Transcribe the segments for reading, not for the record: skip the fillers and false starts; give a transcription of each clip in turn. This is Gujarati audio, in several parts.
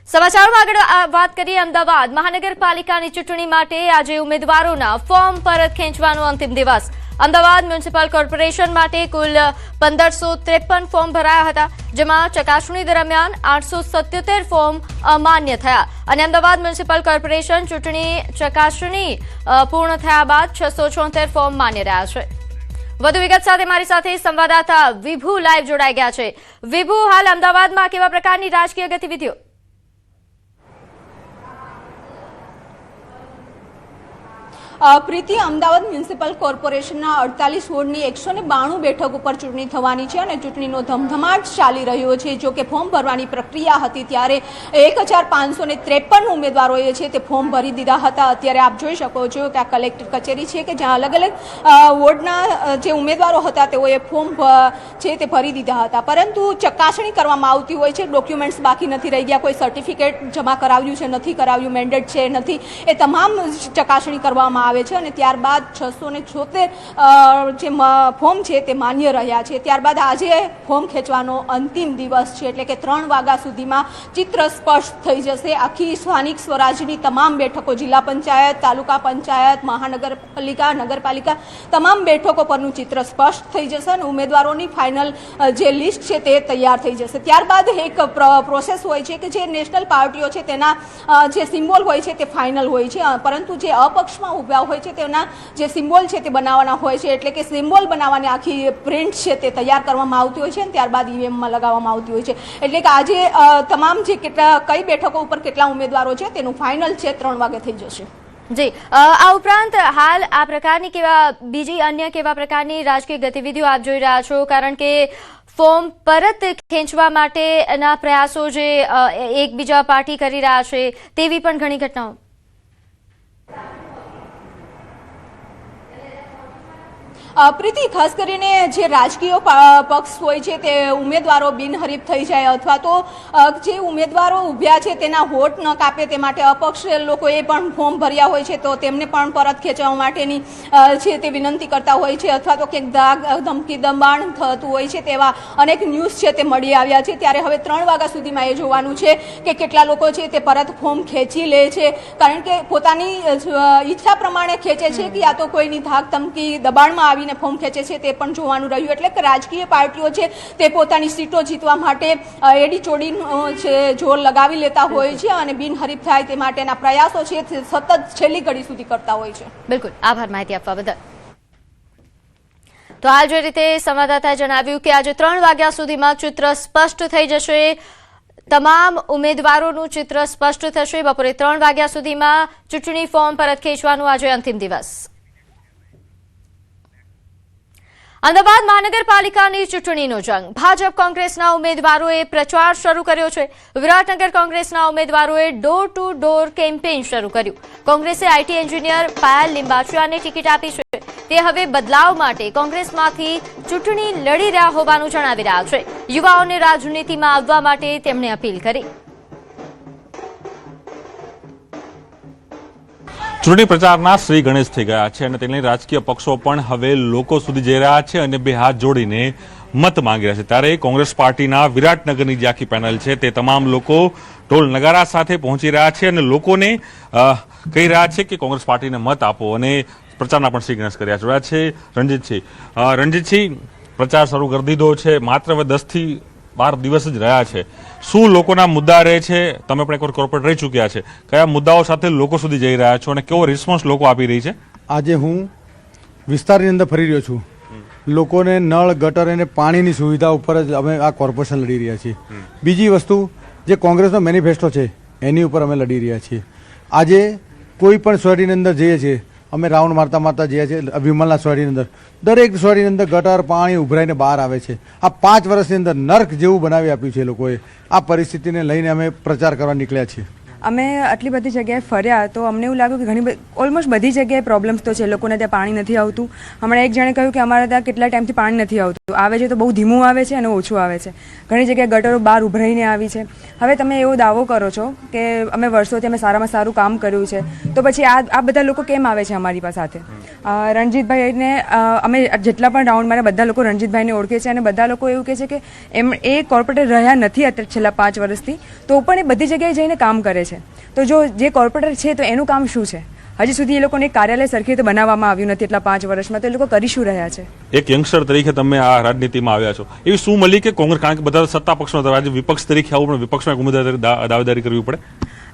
સમાચારોમાં આગળ વાત કરીએ અમદાવાદ મહાનગરપાલિકાની ચૂંટણી માટે આજે ઉમેદવારોના ફોર્મ પરત ખેંચવાનો અંતિમ દિવસ। અમદાવાદ મ્યુનિસિપલ કોર્પોરેશન માટે કુલ 1553 ફોર્મ ભરાયા હતા, જેમાં ચકાસણી દરમિયાન 877 ફોર્મ અમાન્ય થયા અને અમદાવાદ મ્યુનિસિપલ કોર્પોરેશન ચૂંટણી ચકાસણી પૂર્ણ થયા બાદ 676 ફોર્મ માન્ય રહ્યા છે। વધુ વિગત સાથે મારી સાથે સંવાદદાતા વિભુ લાઈવ જોડાઈ ગયા છે। વિભુ, હાલ અમદાવાદમાં કેવા પ્રકારની રાજકીય ગતિવિધિઓ? પ્રીતિ, અમદાવાદ મ્યુનિસિપલ કોર્પોરેશનના 48 વોર્ડની 192 બેઠક ઉપર ચૂંટણી થવાની છે અને ચૂંટણીનો ધમધમાટ ચાલી રહ્યો છે। જો કે ફોર્મ ભરવાની પ્રક્રિયા હતી ત્યારે 1553 ઉમેદવારોએ છે તે ફોર્મ ભરી દીધા હતા। અત્યારે આપ જોઈ શકો છો કે આ કલેક્ટર કચેરી છે કે જ્યાં અલગ અલગ વોર્ડના જે ઉમેદવારો હતા તેઓએ ફોર્મ છે તે ભરી દીધા હતા, પરંતુ ચકાસણી કરવામાં આવતી હોય છે। ડોક્યુમેન્ટ્સ બાકી નથી રહી ગયા, કોઈ સર્ટિફિકેટ જમા કરાવ્યું છે નથી કરાવ્યું, મેન્ડેટ છે નથી, એ તમામ ચકાસણી કરવામાં આવે છે અને ત્યારબાદ 676 જે ફોર્મ છે તે માન્ય રહ્યા છે। ત્યારબાદ આજે ફોર્મ ખેંચવાનો અંતિમ દિવસ છે, એટલે કે 3 વાગ્યા સુધીમાં ચિત્ર સ્પષ્ટ થઈ જશે। આખી સ્થાનિક સ્વરાજની તમામ બેઠકો, જિલ્લા પંચાયત, તાલુકા પંચાયત, મહાનગરપાલિકા, નગરપાલિકા, તમામ બેઠકો પરનું ચિત્ર સ્પષ્ટ થઈ જશે અને ઉમેદવારોની ફાઇનલ જે લિસ્ટ છે તે તૈયાર થઈ જશે। ત્યારબાદ એક પ્રોસેસ હોય છે કે જે નેશનલ પાર્ટીઓ છે તેના જે સિમ્બોલ હોય છે તે ફાઇનલ હોય છે, પરંતુ જે અપક્ષમાં ઉભા હોય છે તેના જે સિમ્બોલ છે તે બનાવવાના હોય છે, એટલે કે સિમ્બોલ બનાવવાની આખી પ્રિન્ટ છે તે તૈયાર કરવામાં આવતી હોય છે અને ત્યારબાદ ઈવીએમમાં લગાવવામાં આવતી હોય છે। એટલે કે આજે તમામ જે કઈ બેઠકો ઉપર કેટલા ઉમેદવારો છે તેનું ફાઇનલ છે 3 વાગે થઈ જશે। જી, આ ઉપરાંત હાલ આ પ્રકારની બીજી અન્ય કેવા પ્રકારની રાજકીય ગતિવિધિઓ આપ જોઈ રહ્યા છો? કારણ કે ફોર્મ પરત ખેંચવા માટેના પ્રયાસો જે એકબીજા પાર્ટી કરી રહ્યા છે તેવી પણ ઘણી ઘટનાઓ। પ્રીતિ, ખાસ કરીને જે રાજકીય પક્ષ હોય છે તે ઉમેદવારો બિનહરીફ થઈ જાય અથવા તો જે ઉમેદવારો ઉભ્યા છે તેના વોટ ન કાપે તે માટે અપક્ષ લોકોએ પણ ફોર્મ ભર્યા હોય છે તો તેમને પણ પરત ખેંચવા માટેની છે તે વિનંતી કરતા હોય છે અથવા તો ક્યાંક દાગ ધમકી દબાણ થતું હોય છે તેવા અનેક ન્યૂઝ છે તે મળી આવ્યા છે। ત્યારે હવે 3 વાગ્યા સુધીમાં એ જોવાનું છે કે કેટલા લોકો છે તે પરત ફોર્મ ખેંચી લે છે, કારણ કે પોતાની ઈચ્છા પ્રમાણે ખેંચે છે કે યા તો કોઈની ધાક ધમકી દબાણમાં આવી ફોર્મ ખેંચે છે તે પણ જોવાનું રહ્યું। એટલે કે રાજકીય પાર્ટીઓ છે તે પોતાની સીટો જીતવા માટે એડી ચોડીનો છે જોર લગાવી લેતા હોય છે અને બિનહરીફ થાય તે માટેના પ્રયાસો છે તે સતત છેલ્લી ઘડી સુધી કરતા હોય છે। બિલકુલ, આભાર માહિતી આપવા બદલ। તો હાલ જે રીતે સંવાદદાતાએ જણાવ્યું કે આજે 3 વાગ્યા સુધીમાં ચિત્ર સ્પષ્ટ થઈ જશે, તમામ ઉમેદવારોનું ચિત્ર સ્પષ્ટ થશે। બપોરે 3 વાગ્યા સુધીમાં ચૂંટણી ફોર્મ પરત ખેંચવાનું આજે અંતિમ દિવસ। અમદાવાદ મહાનગરપાલિકાની ચૂંટણીનો જંગ, ભાજપ કોંગ્રેસના ઉમેદવારોએ પ્રચાર શરૂ કર્યો છે। વિરાટનગર કોંગ્રેસના ઉમેદવારોએ ડોર ટુ ડોર કેમ્પેઇન શરૂ કર્યું। કોંગ્રેસે આઈટી એન્જિનિયર પાયલ લિંબાચિયાને ટિકિટ આપી છે। તે હવે બદલાવ માટે કોંગ્રેસમાંથી ચૂંટણી લડી રહ્યા હોવાનું જણાવી રહ્યા છે। યુવાઓને રાજનીતિમાં આવવા માટે તેમણે અપીલ કરી। ચૂંટણી પ્રચારના શ્રી ગણેશ થઈ ગયા છે અને તેની રાજકીય પક્ષો પણ હવે લોકો સુધી જઈ રહ્યા છે અને બે હાથ જોડીને મત માંગી રહ્યા છે। ત્યારે કોંગ્રેસ પાર્ટીના વિરાટનગરની જે આખી પેનલ છે તે તમામ લોકો ઢોલ નગારા સાથે પહોંચી રહ્યા છે અને લોકોને કહી રહ્યા છે કે કોંગ્રેસ પાર્ટીને મત આપો અને પ્રચારના પણ શ્રી ગણેશ કર્યા જોયા છે। રણજીતસિંહ, પ્રચાર શરૂ કરી દીધો છે, માત્ર હવે 10 થી 12 દિવસ જ રહ્યા છે। શું લોકોના મુદ્દા રહે છે? તમે પણ એકવાર કોર્પોરેટ રહી ચૂક્યા છે, કયા મુદ્દાઓ સાથે લોકો સુધી જઈ રહ્યા છો અને કેવો રિસ્પોન્સ લોકો આપી રહી છે? આજે હું વિસ્તારની અંદર ફરી રહ્યો છું। લોકોને નળ, ગટર અને પાણીની સુવિધા ઉપર જ અમે આ કોર્પોરેશન લડી રહ્યા છીએ। બીજી વસ્તુ, જે કોંગ્રેસનો મેનિફેસ્ટો છે એની ઉપર અમે લડી રહ્યા છીએ। આજે કોઈ પણ સોસાયટીની અંદર જઈએ છીએ, અમે રાઉન્ડ મારતા જઈએ છીએ વિમલના સોસાયટીની અંદર, દરેક સોસાયટીની અંદર ગટર પાણી ઉભરાઈને બહાર આવે છે। આ 5 વર્ષની અંદર નર્ક જેવું બનાવી આપ્યું છે લોકોએ। આ પરિસ્થિતિને લઈને અમે પ્રચાર કરવા નીકળ્યા છીએ। અમે આટલી બધી જગ્યાએ ફર્યા તો અમને એવું લાગ્યું કે ઓલમોસ્ટ બધી જગ્યાએ પ્રોબ્લેમ્સ તો છે. લોકોને ત્યાં પાણી નથી આવતું. હમણાં એક જણે કહ્યું કે અમારે ત્યાં કેટલા ટાઈમથી પાણી નથી આવતું, આવે છે તો બહુ ધીમું આવે છે અને ઓછું આવે છે. ઘણી જગ્યાએ ગટરો બહાર ઉભરાઈને આવી છે. હવે તમે એવો દાવો કરો છો કે અમે વર્ષોથી અમે સારામાં સારું કામ કર્યું છે, તો પછી આ બધા લોકો કેમ આવે છે અમારી સાથે? રણજીતભાઈને અમે જેટલા પણ રાઉન્ડ માર્યા બધા લોકો રણજીતભાઈને ઓળખે છે અને બધા લોકો એવું કહે છે કે એ કોર્પોરેટર રહ્યા નથી અત્યારે છેલ્લા 5 વર્ષથી, તો પણ એ બધી જગ્યાએ જઈને કામ કરે છે. તો જો જે કોર્પોરેટર છે તો એનું કામ શું છે? હજી સુધી એ લોકોને કાર્યાલય સરખી રીતે બનાવવામાં આવ્યું નથી એટલા 5 વર્ષમાં, તો એ લોકો કરી શું રહ્યા છે? એક યંગસ્ટર તરીકે તમે આ રાજનીતિમાં આવ્યા છો, એવી શું મળી કે કોંગ્રેસ, કારણ કે બધા સત્તા પક્ષમાં હતા, આજે વિપક્ષ તરીકે આવું પણ વિપક્ષમાં એક ઉમેદવાર તરીકે દાવેદારી કરવી પડે?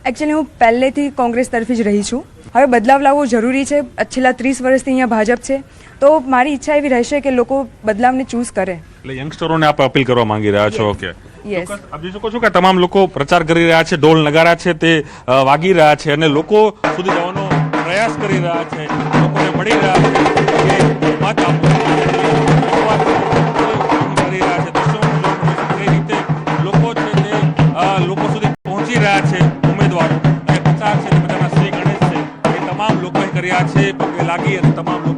એકચ્યુઅલી હું પહેલેથી કોંગ્રેસ તરફી જ રહી છું. હવે બદલાવ લાવવો જરૂરી છે. છેલ્લા 30 વર્ષથી અહીંયા ભાજપ છે, તો મારી ઈચ્છા એવી રહેશે કે લોકો બદલાવને ચૂઝ કરે. એટલે યંગસ્ટરોને આપ અપીલ કરવા માંગી રહ્યા છો? Okay, yes. આપ જોઈ શકો છો કે તમામ લોકો પ્રચાર કરી રહ્યા છે, ઢોલ નગારા છે તે વાગી રહ્યા છે અને લોકો સુધી જવાનો પ્રયાસ કરી રહ્યા છે, લોકોને મળી રહ્યા છે કે મત આપો. કરી રહ્યા છે દર્શકો, કઈ રીતે લોકો છે તે લોકો સુધી પહોંચી રહ્યા છે ઉમેદવારો, અને પ્રચાર છે તે બધાના શ્રી ગણેશ છે એ તમામ લોકોએ કર્યા છે, પગે લાગી અને તમામ લોકો